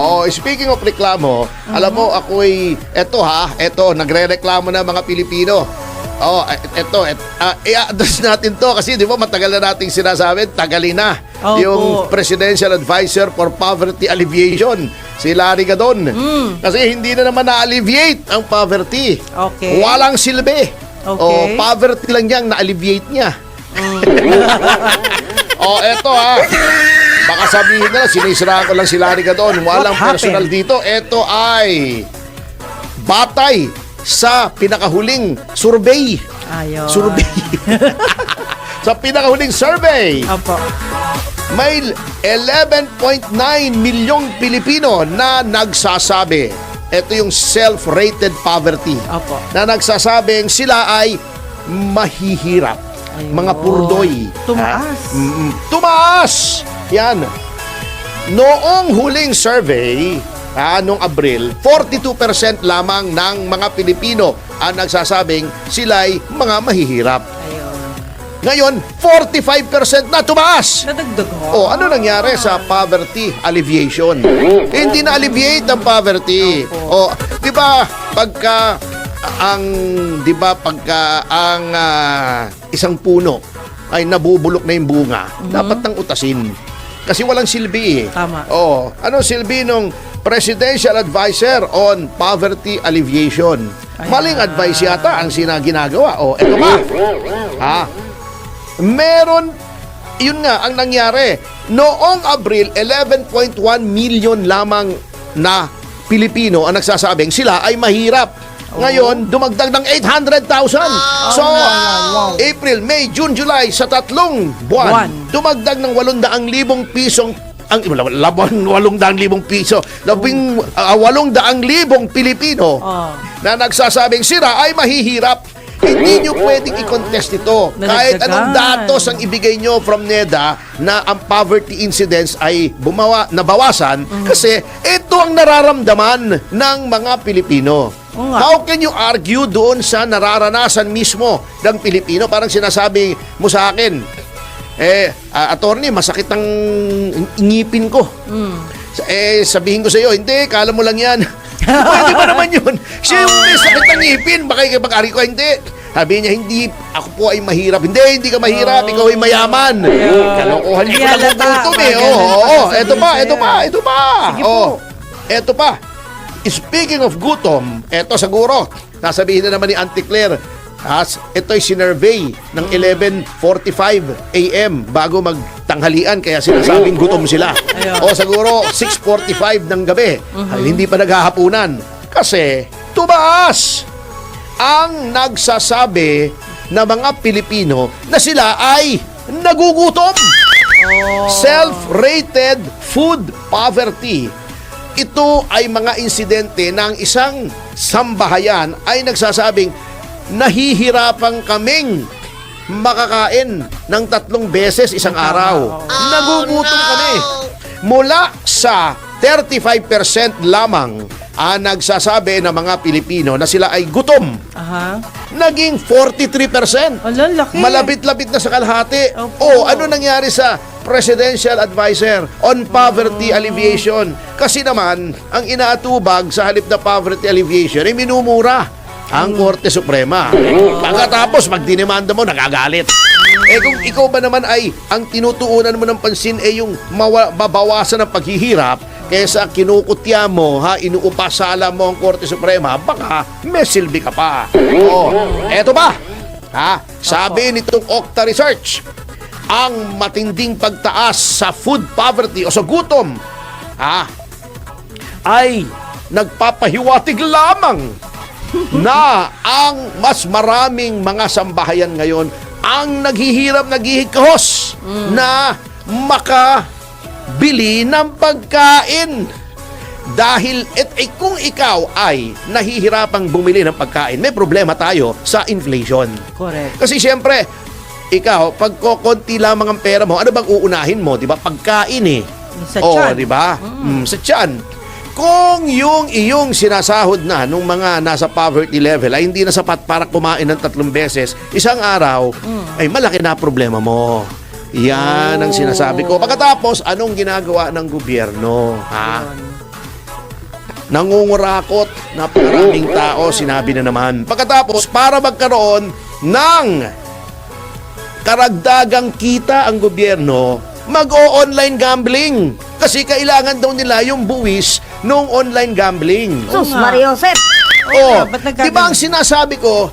Oh, speaking of reklamo, alam mo ako'y eto nagrereklamo na mga Pilipino. Oh, i-address natin to kasi di ba matagal na nating sinasabi, tagalin na. Opo. Yung Presidential Advisor for Poverty Alleviation, si Larry Gadon. Kasi hindi na naman na-alleviate ang poverty. Okay. Walang silbi. Okay. Oh, poverty lang niyang na-alleviate niya. Eto baka sabihin na sinisiraan ko lang si Larry Gadon. Walang personal dito. Ito ay batay sa pinakahuling survey. Ayun. Survey. Sa pinakahuling survey, Opo. may 11.9 milyong Pilipino na nagsasabi. Ito yung self-rated poverty. Opo. Na nagsasabing sila ay mahihirap. Ayun. Mga purdoy. Tumaas. Tumaas! Yan. Noong huling survey, noong Abril, 42% lamang ng mga Pilipino ang nagsasabing sila'y mga mahihirap. Ayun. Ngayon, 45% na tumaas! Nadagdag ho. Ano nangyari sa poverty alleviation? Hindi na alleviate ang poverty. Di ba pagka ang isang puno ay nabubulok na yung bunga, dapat nang utasin. Kasi walang silbi eh. Tama. Ano silbi nung Presidential Advisor on Poverty Alleviation? Ayan. Maling advice yata ang ginagawa. Eto pa. Meron, yun nga ang nangyari. Noong Abril, 11.1 million lamang na Pilipino ang nagsasabing sila ay mahirap. Ngayon, dumagdag ng 800,000. So, April, May, June, July, sa 3 buwan, dumagdag ng 800,000 pisong 800,000 piso. 800,000 Pilipino na nagsasabing sila ay mahihirap. Hindi nyo pwedeng i-contest ito. Kahit anong datos ang ibigay nyo from NEDA na ang poverty incidence ay nabawasan kasi ito ang nararamdaman ng mga Pilipino. How can you argue doon sa nararanasan mismo ng Pilipino? Parang sinasabi mo sa akin, attorney, masakit ang ngipin ko. Sabihin ko sa iyo, hindi, kala mo lang yan. Pwede ba naman yun? Siya yung may sakit ng ngipin, baka ikipag-ari ko, hindi. Sabi niya, hindi, ako po ay mahirap. Hindi ka mahirap, ikaw ay mayaman. Kalokohan niyo ko lang kukultom eh. Ito pa. Ito pa. Speaking of gutom, eto siguro, nasabihin na naman ni Auntie Claire, ito'y sinurvey ng 11:45 a.m. bago magtanghalian, kaya sinasabing gutom sila. Siguro 6:45 ng gabi, hindi pa naghahapunan. Kasi tumaas ang nagsasabi na mga Pilipino na sila ay nagugutom. Self-rated food poverty. Ito ay mga insidente ng isang sambahayan ay nagsasabing nahihirapan kaming makakain ng 3 beses isang araw. Nagugutom kami. Mula sa 35% lamang ang nagsasabi ng mga Pilipino na sila ay gutom. Naging 43%. Laki. Malapit-lapit na sa kalahati. Ano nangyari sa Presidential Advisor on Poverty Alleviation? Kasi naman, ang inaatubag sa halip na poverty alleviation ay minumura ang Korte Suprema. Pagkatapos, magdinimanda mo, nagagalit. Kung ikaw ba naman ay ang tinutuunan mo ng pansin ay yung mabawasan ng paghihirap, kesa kinukutya mo, inuupasala mo ang Korte Suprema, baka may silbi ka pa. Eto ba? Sabi nitong Okta Research, ang matinding pagtaas sa food poverty o sa gutom ay nagpapahiwatig lamang na ang mas maraming mga sambahayan ngayon ang naghihirap-naghihikahos na makabili ng pagkain. Dahil kung ikaw ay nahihirapang bumili ng pagkain, may problema tayo sa inflation. Correct. Kasi siyempre, ikaw, pag konti lamang ang pera mo, ano bang uunahin mo? Di ba? Pagkain eh. Sa tiyan. Di ba? Sa tiyan. Kung yung iyong sinasahod na nung mga nasa poverty level ay hindi na sapat para kumain ng 3 beses isang araw, ay malaki na problema mo. Yan ang sinasabi ko. Pagkatapos, anong ginagawa ng gobyerno? nangungurakot, napakaraming tao, sinabi na naman. Pagkatapos, para magkaroon ng karagdagang kita ang gobyerno, mag-o-online gambling. Kasi kailangan daw nila yung buwis nung online gambling. Sus, Mariosep. Oh, ba't di ba ang sinasabi ko,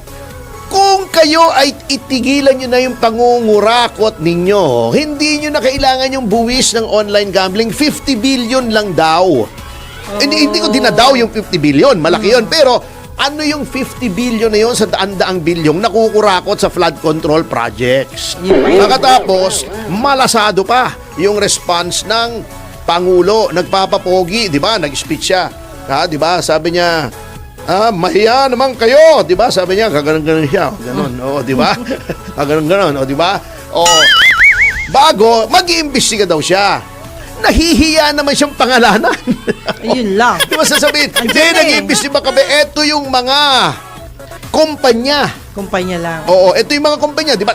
kung kayo ay itigilan nyo na yung pangungurakot ninyo, hindi nyo na kailangan yung buwis ng online gambling, 50 billion lang daw. Hindi ko dinadaw yung 50 billion, malaki yun. Pero ano yung 50 billion na yun sa daan-daang bilyong nakukurakot sa flood control projects? Pagkatapos, malasado pa yung response ng Pangulo. Nagpapapogi, di ba? Nag-speech siya. Di ba? Sabi niya, mahiya naman kayo. Di ba? Sabi niya, kaganon-ganon siya. Ganon. Oo, di ba? Kaganon-ganon. O, di ba? O, bago, mag-iimbestiga daw siya. Nahihiya naman siyang pangalanan. Ayun lang. Di ba sasabihin, hindi, Andyan nag-iimbestiga kami. Ito yung mga kumpanya. Kumpanya lang. Oo, ito yung mga kumpanya. Di ba?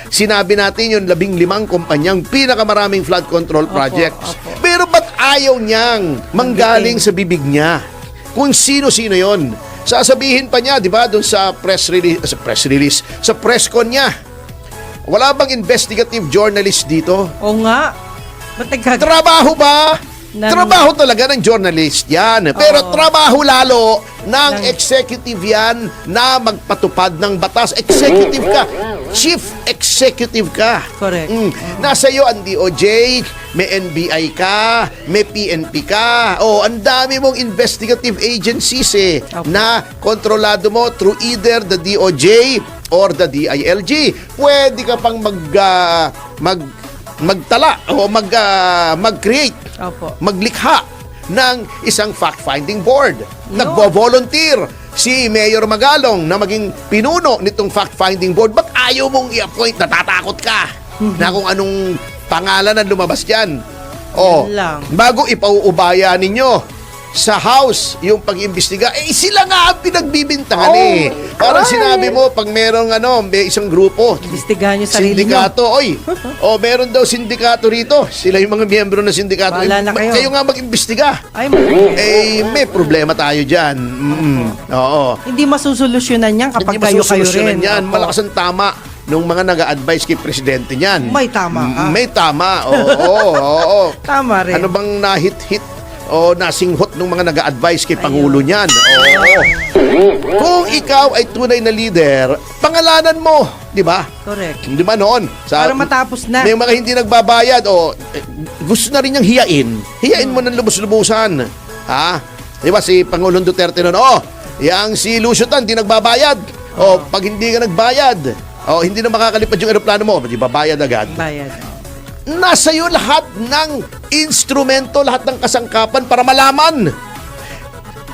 Sinabi natin yung 15 kumpanyang pinakamaraming flood control projects. Opo. Pero ba't ayaw niyang manggaling sa bibig niya? Kung sino-sino yon. Sasabihin pa niya, di ba, doon sa press release, sa press con niya. Wala bang investigative journalist dito? Oo nga. Ba't Trabaho ba? Trabaho talaga ng journalist yan. Pero trabaho lalo ng executive yan na magpatupad ng batas. Executive ka. Chief executive ka. Correct. Nasa iyo ang DOJ, may NBI ka, may PNP ka. Ang dami mong investigative agencies na kontrolado mo through either the DOJ or the DILG. Pwede ka pang magtala o mag-create, maglikha ng isang fact-finding board. Nagbo-volunteer si Mayor Magalong na maging pinuno nitong fact-finding board. Ba't ayaw mong i-appoint? Natatakot ka na kung anong pangalan ang lumabas dyan. Bago ipauubaya ninyo sa House yung pag-imbestiga, sila nga ang pinagbibintangan Parang sinabi mo, pag merong may isang grupo, imbestigahan nyo sarili sindikato, meron daw sindikato rito. Sila yung mga miyembro ng sindikato. Bahala na kayo. Kayo nga mag-imbestiga. May problema tayo dyan. Oo. Hindi masusolusyonan yan kapag kayo rin. Malakas ang tama nung mga nag-a-advise kay presidente niyan. May tama ka. May tama. Oo. Tama rin. Ano bang nahit-hit o nasinghot ng mga nag-a-advise kay Pangulo niyan? Kung ikaw ay tunay na leader, pangalanan mo, di ba? Correct. Di ba noon? Para matapos na. May mga hindi nagbabayad gusto na rin niyang hiyain mo ng lubos-lubusan. Di ba si Pangulong Duterte noon, yang si Lucio Tan, di nagbabayad. Pag hindi ka nagbayad, hindi na makakalipad yung aeroplano mo, di babayad agad. Bayad. Nasa iyo lahat ng instrumento, lahat ng kasangkapan para malaman.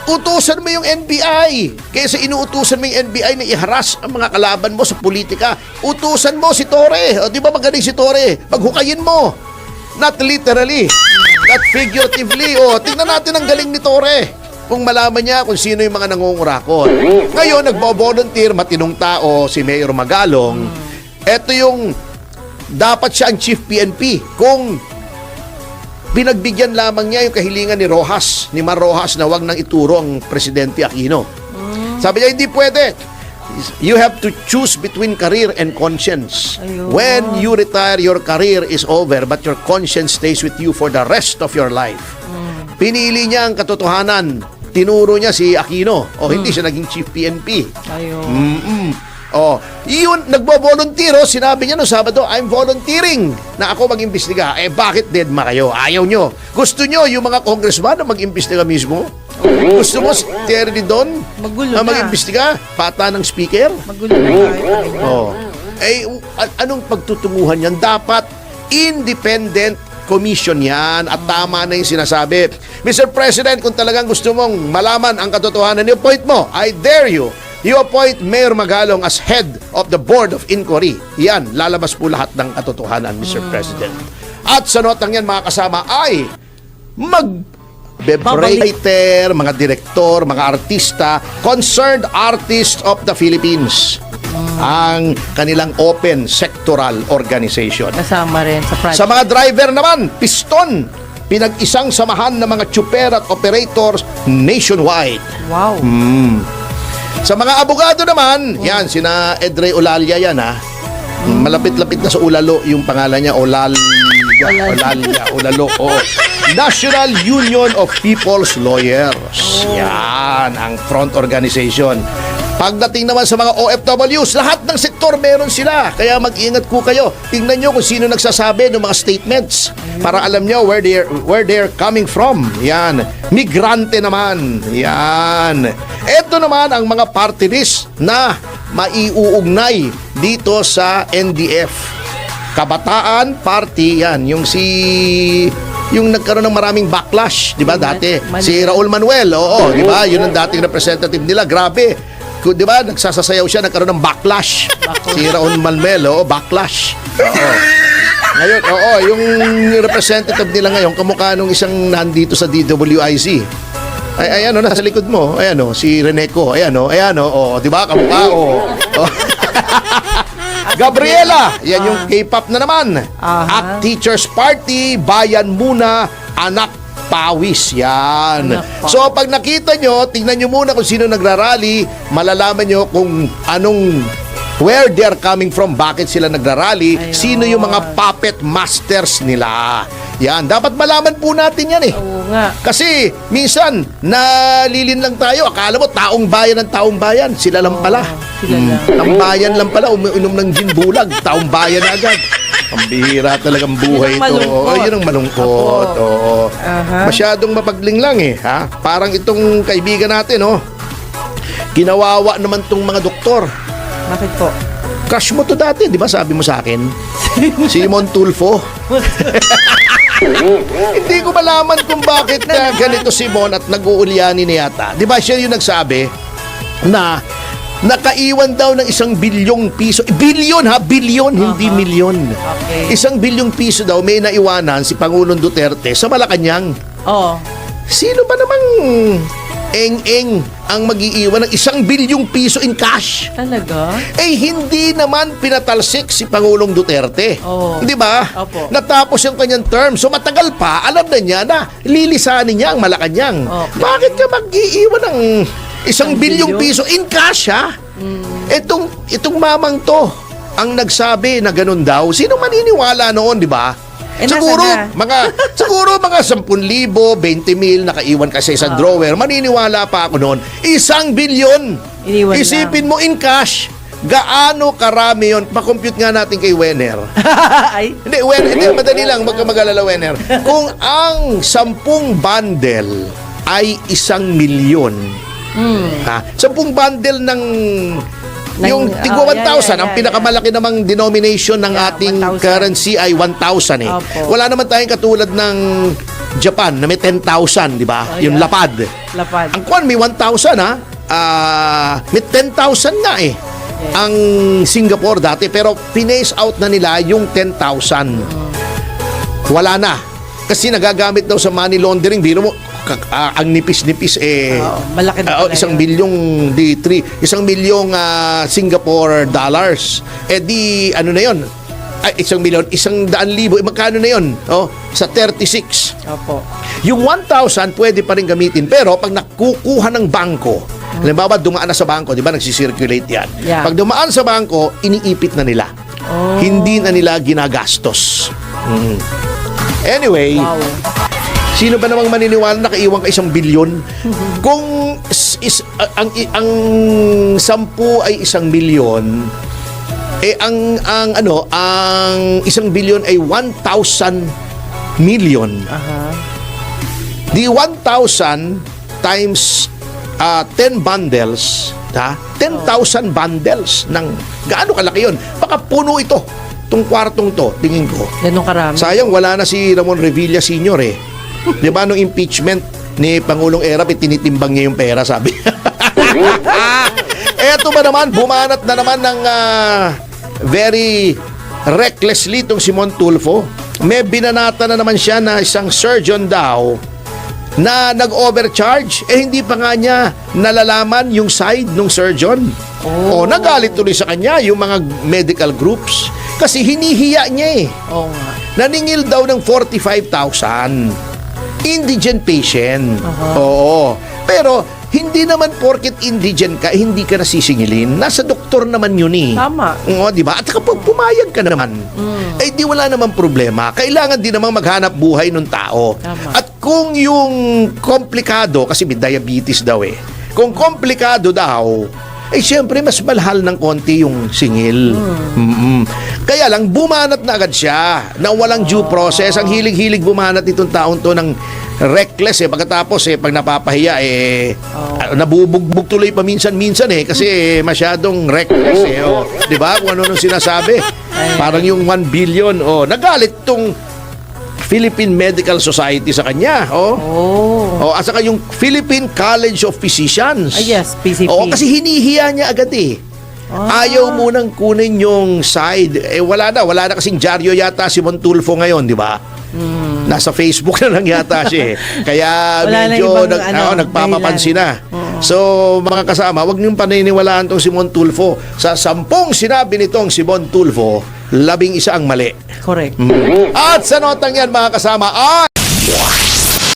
Utusan mo yung NBI. Kaysa inuutusan mo yung NBI na iharas ang mga kalaban mo sa politika, utusan mo si Torre. Di ba magaling si Torre? Paghukayin mo. Not literally, not figuratively. Tingnan natin ang galing ni Torre. Kung malaman niya kung sino yung mga nangungurakot. Ngayon, nagbo-volunteer, matinong tao, si Mayor Magalong. Ito yung dapat siya ang Chief PNP kung pinagbigyan lamang niya yung kahilingan ni Mar Rojas na wag nang ituro ang Presidente Aquino. Sabi niya, hindi pwede. You have to choose between career and conscience. Ayun. When you retire, your career is over but your conscience stays with you for the rest of your life. Pinili niya ang katotohanan. Tinuro niya si Aquino. Hindi siya naging Chief PNP. Ayun. Yun, nagbo-volunteer, sinabi niya no Sabado, I'm volunteering na ako mag-imbestiga. Bakit deadma kayo? Ayaw nyo. Gusto nyo yung mga congressman na mag-imbestiga mismo? Gusto mo si Terry Didon Magulo na mag-imbestiga? Pata ng speaker? Magulo na tayo. Anong pagtutunguhan yan? Dapat independent commission yan at tama na yung sinasabi. Mr. President, kung talagang gusto mong malaman ang katotohanan, i-appoint mo. I dare you. You appoint Mayor Magalong as head of the Board of Inquiry. Yan, lalabas po lahat ng katotohanan, Mr. President. At sa notang yan, mga kasama, ay writer, mga direktor, mga artista, concerned artists of the Philippines. Ang kanilang open sectoral organization. Kasama rin sa project. Sa mga driver naman, piston, pinag-isang samahan ng mga tsuper at operators nationwide. Wow. Sa mga abogado naman, yan, sina Edre Olalia yan ha. Malapit-lapit na sa Ulalo yung pangalan niya, Ulalo. Oo. National Union of People's Lawyers. Yan, ang front organization. Pagdating naman sa mga OFWs, lahat ng sektor meron sila. Kaya mag-ingat ko kayo. Tingnan nyo kung sino nagsasabi ng mga statements para alam nyo where they're coming from. Yan. Migrante naman. Yan. Ito naman ang mga party list na maiuugnay dito sa NDF. Kabataan Party, yan. Yung nagkaroon ng maraming backlash, di ba dati? Si Raul Manuel, oo, di ba? Yun ang dating representative nila. Grabe. Di ba, nagsasayaw siya, nagkaroon ng backlash. Si Raul Manuel, backlash. Oo. Ngayon, yung representative nila ngayon, kamukha nung isang nandito sa DWIC. Ayan, nasa likod mo. Ayan, si Reneco. Ayan, di ba, kamukha, Gabriela, yan yung K-pop na naman. Act Teachers Party, Bayan Muna, Anak Pawis, yan. So pag nakita nyo, tingnan nyo muna kung sino nagrarally, malalaman nyo kung where they're coming from, bakit sila nagrarally, sino yung mga puppet masters nila. Yan, dapat malaman po natin yan eh. Oo nga. Kasi minsan, nalilin lang tayo, akala mo taong bayan, sila lang pala. Tambayan lang pala, umiinom ng gin bulag, taong bayan agad. Ang bihira talagang buhay ito. Yun ang malungkot. Masyadong mapagling lang eh. Ha? Parang itong kaibigan natin, ginawawa naman tong mga doktor. Bakit po? Crush mo to dati, di ba sabi mo sa akin? Simon Tulfo. Hindi ko malaman kung bakit ganito Simon at nag-uulianin niya yata. Di ba siya yung nagsabi na nakaiwan daw ng 1 bilyong piso. Bilyon ha, bilyon, hindi milyon. Okay. 1 bilyong piso daw may naiwanan si Pangulong Duterte sa Malacanang. Oo. Sino ba namang eng-eng ang mag-iiwan ng 1 bilyong piso in cash? Talaga? Hindi naman pinatalsik si Pangulong Duterte. Oo. Di ba? Opo. Natapos yung kanyang term. So matagal pa, alam na niya na lilisanin niya ang Malacanang. Okay. Bakit ka mag-iiwan ng 1 bilyong piso in cash, ha? Itong mamang to ang nagsabi na ganun daw. Sino maniniwala noon, di ba? Siguro mga 10,000, 20,000 nakaiwan kasi sa drawer. Maniniwala pa ako noon. 1 bilyon. Isipin mo in cash. Gaano karami yon? Pa-compute nga natin kay Wenner. Hindi, madali lang. Wag ka mag-alala, Wenner. Kung ang 10 bundle ay 1 milyon, 10 bundle ng yung tigwa 1,000, ang pinakamalaki namang denomination ng ating 1,000. currency ay 1,000 eh. Opo. Wala naman tayong katulad ng Japan na may 10,000, di ba? Yung lapad. Ang kwan may 1,000 ha. May 10,000 nga eh. Ang Singapore dati, pero pinace out na nila yung 10,000. Wala na. Kasi nagagamit daw sa money laundering. Biro mo, ang nipis-nipis malaki na pala 1 bilyong D3, 1 bilyong Singapore dollars. Ano na yon? 1 milyon, 100,000. Magkano na yon? Sa 36. Opo. Yung 1,000 pwede pa rin gamitin, pero pag nakukuha ng bangko, halimbawa dumaan na sa bangko, di ba nagsisirculate yan. Yeah. Pag dumaan sa bangko, iniipit na nila. Hindi na nila ginagastos. Anyway, sino ba namang maniniwala na nakaiwan ka 1 bilyon? Kung ang 10 ay 1 milyon, ang 1 bilyon ay 1,000 million. Di 1,000 times 10 bundles, 10,000 bundles ng gaano kalaki yun? Baka puno ito. Itong kwartong to, tingin ko. Ganun karami. Sayang wala na si Ramon Revilla Sr. eh. Di ba nung impeachment ni Pangulong Erap, tinitimbang niya yung pera, sabi. Eto ba naman, bumanat na naman ng very recklessly itong Simon Tulfo. May binanata na naman siya na isang surgeon daw na nag-overcharge. Hindi pa nga niya nalalaman yung side ng surgeon. Nagalit tuloy sa kanya yung mga medical groups. Kasi hinihiya niya eh. Oo nga. Naningil daw ng 45,000. indigent patient. Oo. Pero, hindi naman porket indigent ka, hindi ka nasisingilin. Nasa doktor naman yun eh. Tama. Oo, di ba? At kapag pumayag ka naman, eh di wala naman problema. Kailangan din namang maghanap buhay ng tao. Tama. At kung yung komplikado, kasi may diabetes daw eh, kung komplikado daw, eh syempre mas malhal ng konti yung singil. Kaya lang bumanat na agad siya na walang due process. Ang hilig-hilig bumanat itong taon to ng reckless eh. Pagkatapos pag napapahiya nabubugbog tuloy pa minsan-minsan kasi masyadong reckless eh. Oh. 'Di ba? Kung ano nung sinasabi. Parang yung 1 billion. Oh, nagalit tong Philippine Medical Society sa kanya. At saka yung Philippine College of Physicians. Yes, PCP. Kasi hinihiya niya agad eh. Ayaw munang kunin yung side. Wala na kasing dyaryo yata si Montulfo ngayon, di ba? Nasa Facebook na lang yata siya eh. Kaya Wala na medyo ibang, nagpapapansin na. So, mga kasama, wag niyong paniniwalaan tong si Montulfo. Sa 10 sinabi nitong si Montulfo, 11 ang mali. Correct. At sa notang yan, mga kasama,